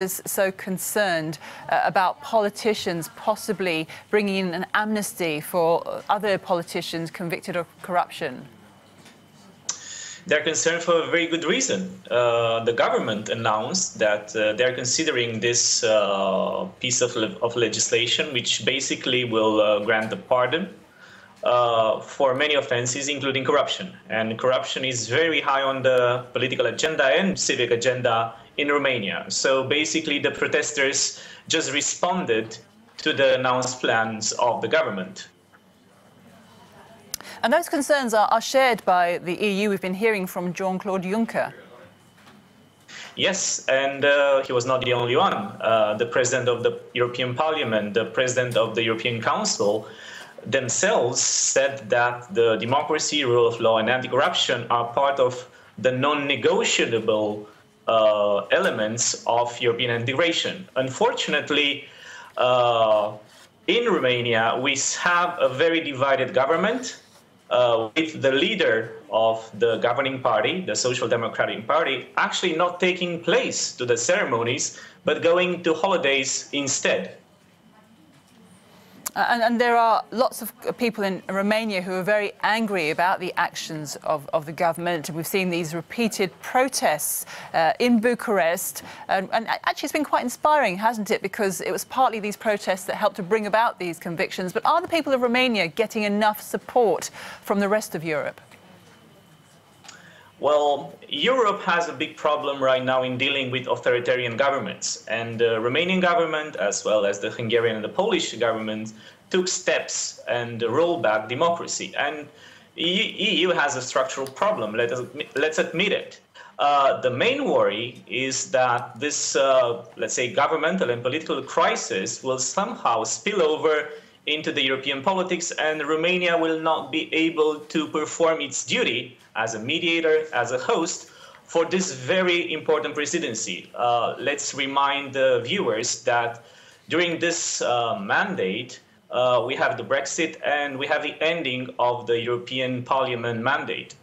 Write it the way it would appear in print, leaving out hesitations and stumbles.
is so concerned about politicians possibly bringing in an amnesty for other politicians convicted of corruption? They're concerned for a very good reason. The government announced that they're considering this piece of legislation, which basically will grant a pardon for many offences, including corruption. And corruption is very high on the political agenda and civic agenda in Romania. So basically, the protesters just responded to the announced plans of the government. And those concerns are shared by the EU. We've been hearing from Jean-Claude Juncker. Yes, and he was not the only one. The President of the European Parliament, the President of the European Council themselves said that the democracy, rule of law and anti-corruption are part of the non-negotiable elements of European integration. Unfortunately, in Romania, we have a very divided government with the leader of the governing party, the Social Democratic Party, actually not taking place to the ceremonies, but going to holidays instead. And there are lots of people in Romania who are very angry about the actions of the government. We've seen these repeated protests in Bucharest. And actually, it's been quite inspiring, hasn't it? Because it was partly these protests that helped to bring about these convictions. But are the people of Romania getting enough support from the rest of Europe? Well, Europe has a big problem right now in dealing with authoritarian governments. And the Romanian government, as well as the Hungarian and the Polish government, took steps and rolled back democracy. And EU has a structural problem, let's admit it. The main worry is that this, let's say, governmental and political crisis will somehow spill over into the European politics, and Romania will not be able to perform its duty as a mediator, as a host, for this very important presidency. Let's remind the viewers that during this mandate, we have the Brexit and we have the ending of the European Parliament mandate.